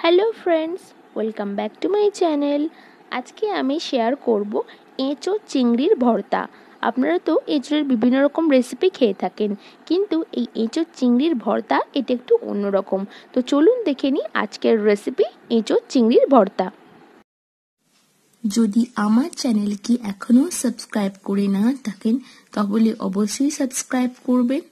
Hello friends, welcome back to my channel. আজকে আমি share করব এঁচোড় চিংড়ির ভর্তা। আপনারা তো এঁচোড়ের বিভিন্ন রকম রেসিপি খেয়ে থাকেন, কিন্তু এই এঁচোড় চিংড়ির ভর্তা এটা একটু অন্যরকম। তো চলুন দেখে নিই আজকের রেসিপি এঁচোড় চিংড়ির ভর্তা। যদি আমার চ্যানেলকে এখনো সাবস্ক্রাইব করে না থাকেন তাহলে অবশ্যই সাবস্ক্রাইব করবেন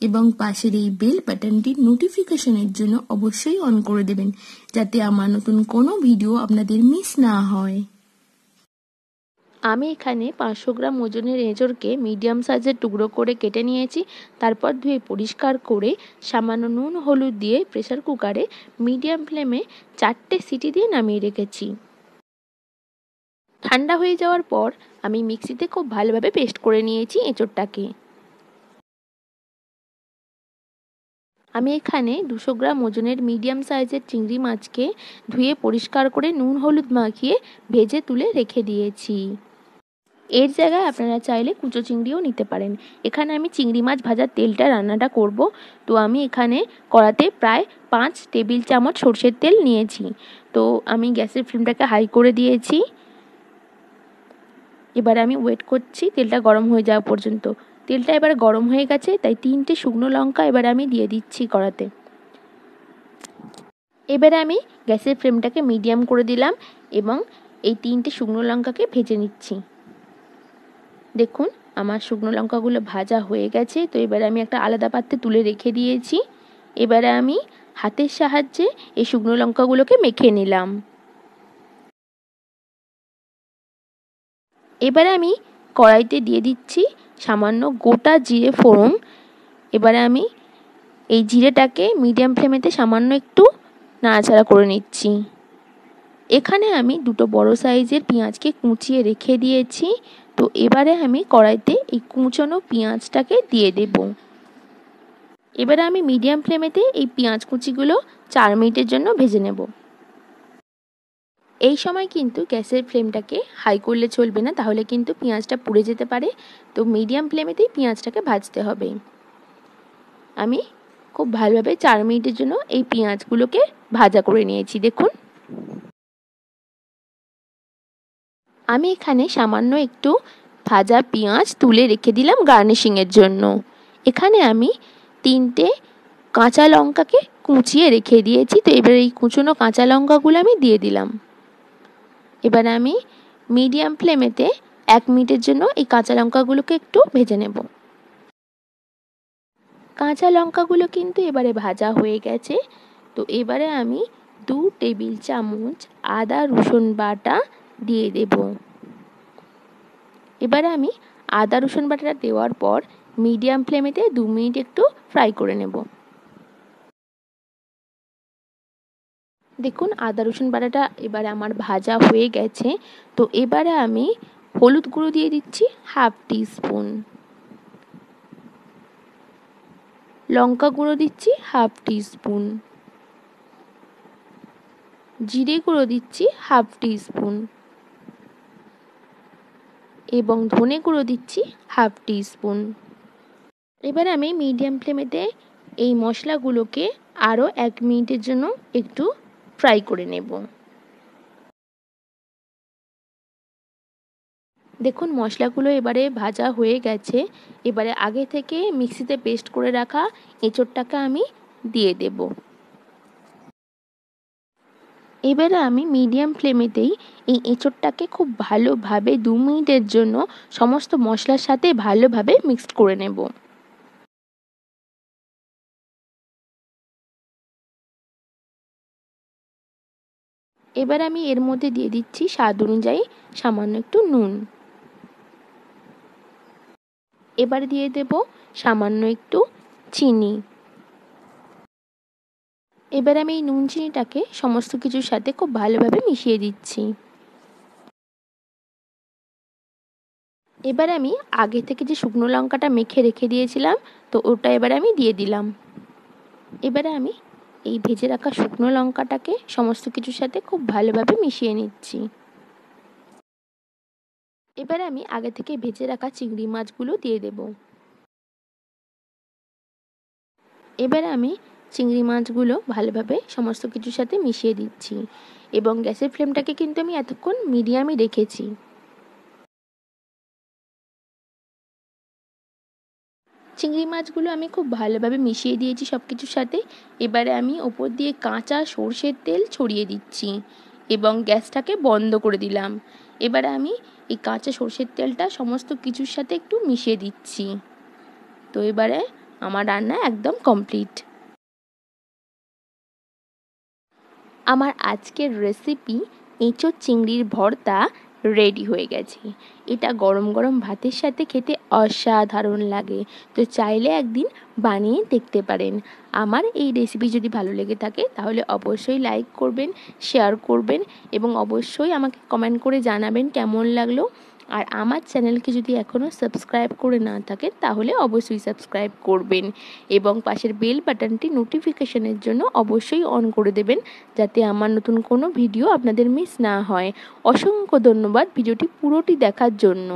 এবং পাশের এই বেল বাটনটি নোটিফিকেশনের জন্য অবশ্যই অন করে দেবেন, যাতে আমার নতুন কোনো ভিডিও আপনাদের মিস না হয়। আমি এখানে 500 গ্রাম ওজনের এঁচোড়কে মিডিয়াম সাইজের টুকরো করে কেটে নিয়েছি। তারপর ধুয়ে পরিষ্কার করে সামান্য নুন হলুদ দিয়ে প্রেসার কুকারে মিডিয়াম ফ্লেমে 4টে সিটি দিয়ে নামিয়ে রেখেছি। ঠান্ডা হয়ে যাওয়ার পর আমি মিক্সিতে খুব ভালোভাবে পেস্ট করে নিয়েছি এঁচোড়টাকে। আমি এখানে 200 গ্রাম ওজনের মিডিয়াম সাইজের চিংড়ি মাছকে ধুয়ে পরিষ্কার করে নুন হলুদ মাখিয়ে ভেজে তুলে রেখে দিয়েছি। এর জায়গায় আপনারা চাইলে কুচো চিংড়িও নিতে পারেন। এখানে আমি চিংড়ি মাছ ভাজার তেলটা রান্নাটা করব, তো আমি এখানে কড়াতে প্রায় 5 টেবিল চামচ সরষের তেল নিয়েছি। তো আমি গ্যাসের ফ্লেমটাকে হাই করে দিয়েছি। এবার আমি ওয়েট করছি তেলটা গরম হয়ে যাওয়া পর্যন্ত। তেলটা এবার গরম হয়ে গেছে, তাই 3টে শুকনো লঙ্কা এবার আমি দিয়ে দিচ্ছি কড়াতে। এবারে আমি গ্যাসের ফ্লেমটাকে মিডিয়াম করে দিলাম এবং এই 3টে শুকনো লঙ্কাকে ভেজে নিচ্ছি। দেখুন আমার শুকনো লঙ্কাগুলো ভাজা হয়ে গেছে। তো এবারে আমি একটা আলাদা পাত্রে তুলে রেখে দিয়েছি। এবারে আমি হাতের সাহায্যে এই শুকনো লঙ্কাগুলোকে মেখে নিলাম। এবারে আমি কড়াইতে দিয়ে দিচ্ছি সামান্য গোটা জিরে ফোড়ন। এবারে আমি এই জিরেটাকে মিডিয়াম ফ্লেমেতে সামান্য একটু নাড়াচাড়া করে নিচ্ছি। এখানে আমি 2টো বড় সাইজের পেঁয়াজকে কুচিয়ে রেখে দিয়েছি। তো এবারে আমি কড়াইতে এই কুচনো পেঁয়াজটাকে দিয়ে দেব। এবারে আমি মিডিয়াম ফ্লেমেতে এই পেঁয়াজ কুচিগুলো 4 মিনিটের জন্য ভেজে নেব। এই সময় কিন্তু গ্যাসের ফ্লেমটাকে হাই করলে চলবে না, তাহলে কিন্তু পেঁয়াজটা পুড়ে যেতে পারে। তো মিডিয়াম ফ্লেমেতেই পেঁয়াজটাকে ভাজতে হবে। আমি খুব ভালোভাবে 4 মিনিটের জন্য এই পেঁয়াজগুলোকে ভাজা করে নিয়েছি। দেখুন আমি এখানে সামান্য একটু ভাজা পেঁয়াজ তুলে রেখে দিলাম গার্নিশিংয়ের জন্য। এখানে আমি 3টে কাঁচা লঙ্কাকে কুচিয়ে রেখে দিয়েছি। তো এবার এই কুচনো কাঁচা লঙ্কাগুলো আমি দিয়ে দিলাম। এবার আমি মিডিয়াম ফ্লেমেতে 1 মিনিটের জন্য এই কাঁচা লঙ্কাগুলোকে একটু ভেজে নেব। কাঁচা লঙ্কাগুলো কিন্তু এবারে ভাজা হয়ে গেছে। তো এবারে আমি 2 টেবিল চামচ আদা রসুন বাটা দিয়ে দেব। এবারে আমি আদা রসুন বাটাটা দেওয়ার পর মিডিয়াম ফ্লেমেতে 2 মিনিট একটু ফ্রাই করে নেব। দেখুন আদা রসুন বাটাটা এবারে আমার ভাজা হয়ে গেছে। তো এবারে আমি হলুদ গুঁড়ো দিয়ে দিচ্ছি 1/2 টিস্পুন, লঙ্কা গুঁড়ো দিচ্ছি 1/2 টিস্পুন, জিরে গুঁড়ো দিচ্ছি 1/2 টিস্পুন এবং ধনে গুঁড়ো দিচ্ছি 1/2 টিস্পুন। এবার আমি মিডিয়াম ফ্লেমেতে এই মশলাগুলোকে আরও 1 মিনিটের জন্য একটু ফ্রাই করে নেব। দেখুন মশলাগুলো এবারে ভাজা হয়ে গেছে। এবারে আগে থেকে মিক্সিতে পেস্ট করে রাখা এঁচোড়টাকে আমি দিয়ে দেব। এবারে আমি মিডিয়াম ফ্লেমেতেই এই এঁচোড়টাকে খুব ভালোভাবে 2 মিনিটের জন্য সমস্ত মশলার সাথে ভালোভাবে মিক্সড করে নেব। এবার আমি এর মধ্যে দিয়ে দিচ্ছি স্বাদ অনুযায়ী সামান্য একটু নুন। এবার দিয়ে দেব সামান্য একটু চিনি। এবার আমি এই নুন চিনিটাকে সমস্ত কিছুর সাথে খুব ভালোভাবে মিশিয়ে দিচ্ছি। এবার আমি আগে থেকে যে শুকনো লঙ্কাটা মেখে রেখে দিয়েছিলাম, তো ওটা এবারে আমি দিয়ে দিলাম। এবারে আমি এই ভেজে রাখা শুকনো লঙ্কাটাকে সমস্ত কিছুর সাথে খুব ভালোভাবে মিশিয়ে নিচ্ছি। এবারে আমি আগে থেকে ভেজে রাখা চিংড়ি মাছগুলো দিয়ে দেব। এবারে আমি চিংড়ি মাছগুলো ভালোভাবে সমস্ত কিছুর সাথে মিশিয়ে দিচ্ছি এবং গ্যাসের ফ্লেমটাকে কিন্তু আমি এতক্ষণ মিডিয়ামে রেখেছি। চিংড়ি মাছগুলো আমি খুব ভালোভাবে মিশিয়ে দিয়েছি সব কিছুর সাথে। এবারে আমি ওপর দিয়ে কাঁচা সর্ষের তেল ছড়িয়ে দিচ্ছি এবং গ্যাসটাকে বন্ধ করে দিলাম। এবারে আমি এই কাঁচা সর্ষের তেলটা সমস্ত কিছুর সাথে একটু মিশিয়ে দিচ্ছি। তো এবারে আমার রান্না একদম কমপ্লিট। আমার আজকের রেসিপি এঁচোড় চিংড়ির ভর্তা রেডি হয়ে গেছে। এটা গরম গরম ভাতের সাথে খেতে অসাধারণ লাগে। তো চাইলে একদিন বানিয়ে দেখতে পারেন। আমার এই রেসিপি যদি ভালো লেগে থাকে তাহলে অবশ্যই লাইক করবেন, শেয়ার করবেন এবং অবশ্যই আমাকে কমেন্ট করে জানাবেন কেমন লাগলো। আর আমার চ্যানেলকে যদি এখনও সাবস্ক্রাইব করে না থাকেন তাহলে অবশ্যই সাবস্ক্রাইব করবেন এবং পাশের বেল বাটনটি নোটিফিকেশনের জন্য অবশ্যই অন করে দেবেন, যাতে আমার নতুন কোনো ভিডিও আপনাদের মিস না হয়। অসংখ্য ধন্যবাদ ভিডিওটি পুরোটি দেখার জন্য।